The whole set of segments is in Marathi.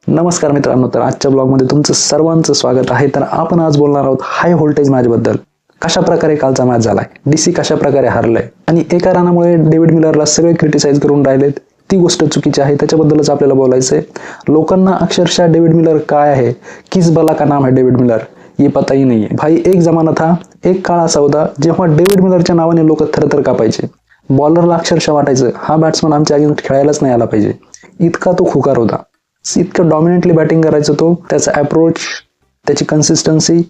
नमस्कार मित्रांनो, तर आजच्या ब्लॉगमध्ये तुमचं सर्वांचं स्वागत आहे. तर आपण आज बोलणार आहोत हाय व्होल्टेज मॅच बद्दल. कशा प्रकारे कालचा मॅच झालाय, डीसी कशा प्रकारे हारलंय आणि एका रनामुळे डेव्हिड मिलरला सगळे क्रिटिसाइज करून राहिलेत, ती गोष्ट चुकीची आहे. त्याच्याबद्दलच आपल्याला बोलायचंय. लोकांना अक्षरशः डेव्हिड मिलर काय आहे, किस बला का नाम है डेव्हिड मिलर, ये पता ही नहीं है भाई. एक जमाना था, एक काळ असा होता जेव्हा डेव्हिड मिलरच्या नावाने लोक थरथर कापायचे. बॉलरला अक्षरशः वाटायचं हा बॅट्समन आमच्या अगेन्स्ट खेळायलाच नाही आला पाहिजे, इतका तो खुकार होता. इतकं डॉमिनेटली बॅटिंग करायचं तो. त्याचा अप्रोच, त्याची कन्सिस्टन्सी,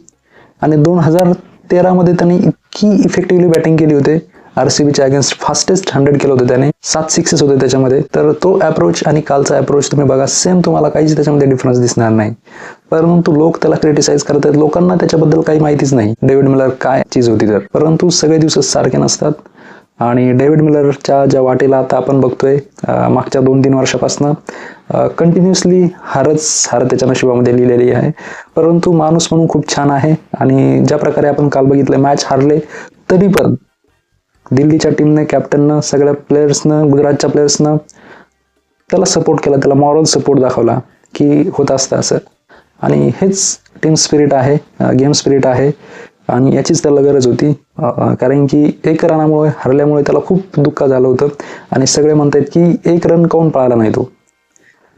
आणि 2013 मध्ये त्याने इतकी इफेक्टिव्हली बॅटिंग केली होते. आरसीबीच्या अगेन्स्ट फास्टेस्ट 100 केलं होतं त्याने, 7 सिक्सेस होते त्याच्यामध्ये. तर तो अप्रोच आणि कालचा अप्रोच तुम्ही बघा, सेम तुम्हाला काहीच त्याच्यामध्ये डिफरन्स दिसणार नाही. परंतु लोक त्याला क्रिटिसाइज करतात. लोकांना त्याच्याबद्दल काही माहितीच नाही डेव्हिड मिलर काय चीज होती. तर परंतु सगळे दिवस सारखे नसतात आणि डेव्हिड मिलरच्या ज्या वाटेला आता आपण बघतोय मागच्या 2-3 वर्षापासून कंटिन्युअसली हारच त्याच्या नशिबामध्ये लिहिलेली आहे. परंतु माणूस म्हणून खूप छान आहे. आणि ज्या प्रकारे आपण काल बघितलं, मॅच हारले तरी पण दिल्लीच्या टीमने, कॅप्टननं, सगळ्या प्लेयर्सनं, गुजरातच्या प्लेयर्सनं त्याला सपोर्ट केला, त्याला मॉरल सपोर्ट दाखवला की होत असतं असं. आणि हेच टीम स्पिरिट आहे, गेम स्पिरिट आहे. आणि याचीच त्याला गरज होती. कारण की एक रनामुळे हरल्यामुळे त्याला खूप दुःख झालं होतं. आणि सगळे म्हणतात की एक रन काऊन पळाला नाही तो,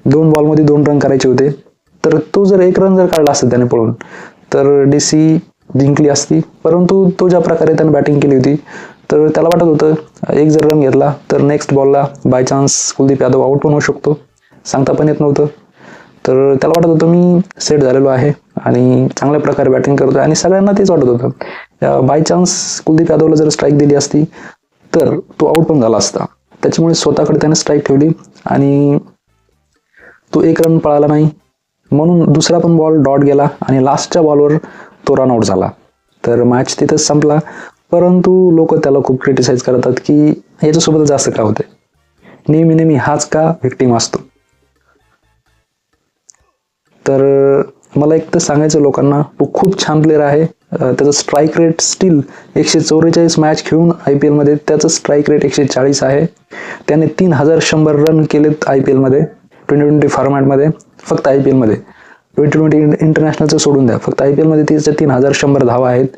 2 बॉलमध्ये 2 रन करायचे होते. तर तो जर 1 रन जर काढला असता त्याने पळून, तर डीसी जिंकली असती. परंतु तो ज्या प्रकारे त्याने बॅटिंग केली होती, तर त्याला वाटत होतं एक जर रन घेतला तर नेक्स्ट बॉलला by chance Kuldeep Yadav out पण होऊ शकतो, सांगता पण येत नव्हतं. तर त्याला वाटत होतं मी सेट झालेलो आहे आणि चांगल्या प्रकारे बॅटिंग करतोय. आणि सगळ्यांना तेच वाटत होतं, बाय चान्स कुलदीप यादवला जर स्ट्राईक दिली असती तर तो आउट पण झाला असता. त्याच्यामुळे स्वतःकडे त्याने स्ट्राईक ठेवली आणि तो 1 रन पळाला नाही, म्हणून दुसरा पण बॉल डॉट गेला आणि लास्टच्या बॉलवर तो रन आउट झाला. तर मॅच तिथंच संपला. परंतु लोक त्याला खूप क्रिटिसाइज करतात की याच्यासोबत जास्त का होते, नेहमी हाच का व्हिक्टीम असतो. तर मला एक तर सांगायचं लोकांना, तो खूप छान प्लेअर आहे. त्याचं स्ट्राईक रेट स्टील 144 मॅच खेळून IPL मध्ये त्याचं स्ट्राईक रेट 140 आहे. त्याने 3100 रन केलेत IPL मध्ये, 2020 फॉर्मॅटमध्ये. फक्त IPL मध्ये 2020 इंटरनॅशनलचं सोडून द्या, फक्त IPL मध्ये त्याच्या 3100 धावा आहेत.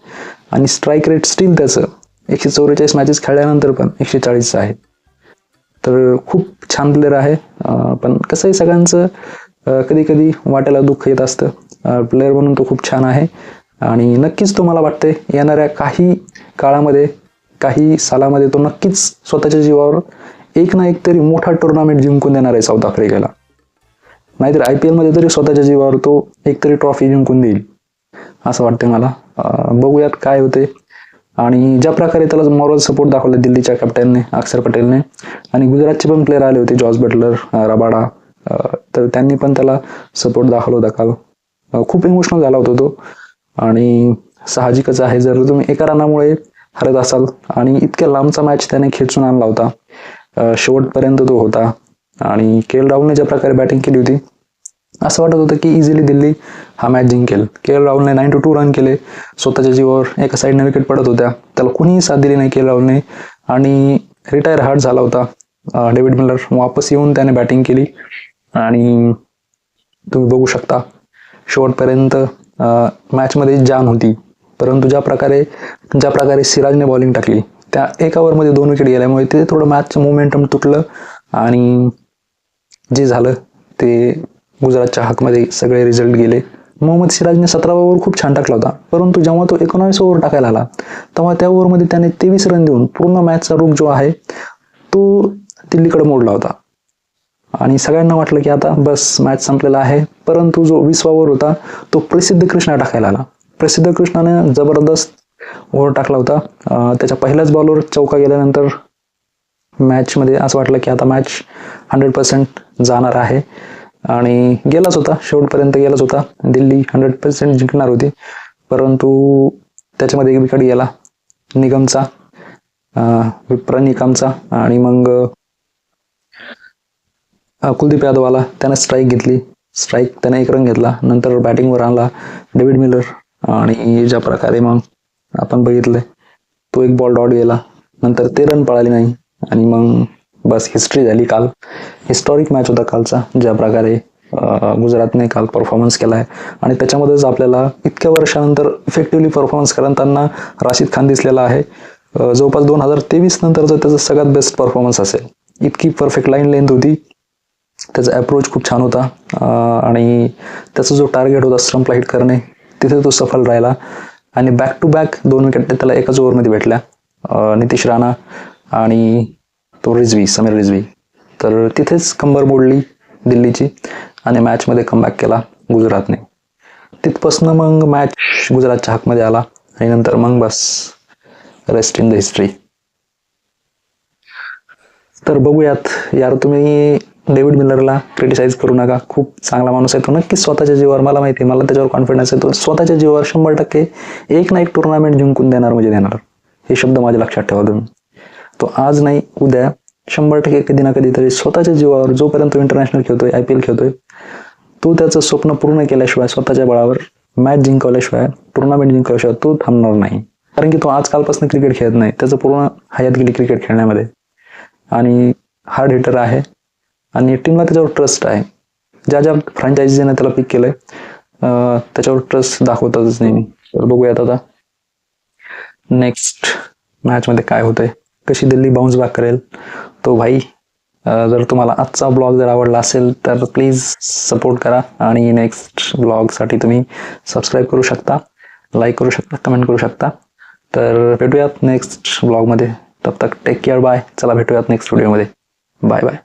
आणि स्ट्राईक रेट स्टील त्याचं 144 मॅचेस खेळल्यानंतर पण 140 आहे. तर खूप छान प्लेअर आहे. पण कसंही सगळ्यांचं कधी कधी वाटायला दुःख येत असतं. प्लेअर म्हणून तो खूप छान आहे. आणि नक्कीच तो, मला वाटते येणाऱ्या काही काळामध्ये, काही सालामध्ये तो नक्कीच स्वतःच्या जीवावर एक ना एक तरी मोठा टुर्नामेंट जिंकून देणार आहे साऊथ आफ्रिकेला. नाहीतर IPL मध्ये तरी स्वतःच्या जीवावर तो एक तरी ट्रॉफी जिंकून देईल असं वाटतंय मला. बघूयात काय होते. आणि ज्या प्रकारे त्याला मॉरल सपोर्ट दाखवला दिल्लीच्या कॅप्टनने, अक्षर पटेलने, आणि गुजरातचे पण प्लेअर आले होते, जॉस बटलर, रबाडा, तर त्यांनी पण त्याला सपोर्ट दाखवला होता काल. खूप इमोशनल झाला होता तो. आणि साहजिकच आहे, जर तुम्ही एका रनामुळे हरत असाल, आणि इतक्या लांबचा मॅच त्याने खेचून आणला होता, शेवटपर्यंत तो होता. आणि KL राहुलने ज्या प्रकारे बॅटिंग केली होती, असं वाटत होतं की इझिली दिल्ली हा मॅच जिंकेल. KL राहुलने 92 रन केले स्वतःच्या जीवावर. एका साईडने विकेट पडत होत्या, त्याला कुणीही साथ दिली नाही KL राहुलने. आणि रिटायर हार्ट झाला होता डेव्हिड मिलर. वापस येऊन त्याने बॅटिंग केली आणि तुम्ही बघू शकता शेवटपर्यंत मॅचमध्ये जान होती. परंतु ज्या प्रकारे सिराजने बॉलिंग टाकली, त्या 1 ओव्हरमध्ये 2 विकेट गेल्यामुळे ते थोडं मॅचचं मोमेंटम तुटलं. आणि जे झालं ते गुजरातच्या हकमध्ये सगळे रिझल्ट गेले. मोहम्मद सिराजने 17 ओव्हर खूप छान टाकला होता. परंतु जेव्हा तो 19 ओव्हर टाकायला आला, तेव्हा त्या ओव्हरमध्ये त्याने 23 रन देऊन पूर्ण मॅचचा रुख जो आहे तो दिल्लीकडे मोडला होता. आणि सगळ्यांना वाटलं की आता बस मॅच संपलेला आहे. परंतु जो 20वा ओव्हर होता तो प्रसिद्ध कृष्णा टाकायला आला. प्रसिद्ध कृष्णाने जबरदस्त ओव्हर टाकला होता. त्याच्या पहिल्याच बॉलवर चौका गेल्यानंतर मॅचमध्ये असं वाटलं की आता मॅच 100% जाणार आहे. आणि गेलाच होता, शेवटपर्यंत गेलाच होता. दिल्ली 100% जिंकणार होती. परंतु त्याच्यामध्ये एक विकेट गेला निगमचा, निकमचा. आणि मग कुलदीप यादव आला, त्याने स्ट्राईक घेतली. त्याने 1 रन घेतला. नंतर बॅटिंगवर आणला डेव्हिड मिलर. आणि ज्या प्रकारे मग आपण बघितलंय, तो 1 बॉल डॉट गेला, नंतर ते रन पळाले नाही. आणि मग बस हिस्ट्री झाली. काल हिस्टॉरिक मॅच होता कालचा. ज्या प्रकारे गुजरातने काल परफॉर्मन्स केला आहे आणि त्याच्यामध्येच आपल्याला इतक्या वर्षानंतर इफेक्टिव्हली परफॉर्मन्स करताना राशिद खान दिसलेला आहे. जवळपास 2023 नंतरचा त्याचा सगळ्यात बेस्ट परफॉर्मन्स असेल. इतकी परफेक्ट लाईन लेंथ होती, त्याचा अप्रोच खूप छान होता आणि त्याचा जो टार्गेट होता स्टंपला हिट करणे तिथे तो सफल राहिला आणि बॅक टू बॅक 2 विकेट त्याला एकाच ओव्हरमध्ये भेटल्या. नितीश राणा आणि तो समीर रिझवी, तर तिथेच कंबर मोडली दिल्लीची आणि मॅचमध्ये कमबॅक केला गुजरातने. तिथपासनं मग मॅच गुजरातच्या हाकमध्ये आला आणि नंतर मग बस रेस्ट इन द हिस्ट्री. तर बघूयात यार, तुम्ही डेव्हिड मिलरला क्रिटिसाइज करू नका. खूप चांगला माणूस आहे तो, नक्कीच स्वतःच्या जीवावर, मला माहिती आहे, मला त्याच्यावर कॉन्फिडन्स आहे. तो स्वतःच्या जीवावर 100% एक ना एक टुर्नामेंट जिंकून देणार म्हणजे देणार. हे शब्द माझ्या लक्षात ठेवा तुम्ही. तो आज नाही उद्या 100% कधी ना कधीतरी स्वतःच्या जीवावर, जोपर्यंत इंटरनॅशनल खेळतोय, IPL खेळतोय, तो त्याचं स्वप्न पूर्ण केल्याशिवाय, स्वतःच्या बळावर मॅच जिंकवल्याशिवाय, टुर्नामेंट जिंकवल्याशिवाय तो थांबणार नाही. कारण की तो आजकालपासून क्रिकेट खेळत नाही, त्याचं पूर्ण हयात गेली क्रिकेट खेळण्यामध्ये आणि हार्ड हिटर आहे आणि टीमला त्याच्यावर ट्रस्ट आहे. ज्या ज्या फ्रँचायझीने त्याला पिक केलंय त्याच्यावर ट्रस्ट दाखवतातच नेहमी. तर बघूयात आता नेक्स्ट मॅचमध्ये काय होतंय, कशी दिल्ली बाउन्स बॅक करेल तो भाई. जर तुम्हाला आजचा ब्लॉग जर आवडला असेल तर प्लीज सपोर्ट करा आणि नेक्स्ट ब्लॉगसाठी तुम्ही सबस्क्राईब करू शकता, लाईक करू शकता, कमेंट करू शकता. तर भेटूयात नेक्स्ट ब्लॉगमध्ये. तब तक टेक केअर, बाय. चला भेटूयात नेक्स्ट व्हिडिओमध्ये. Bye bye.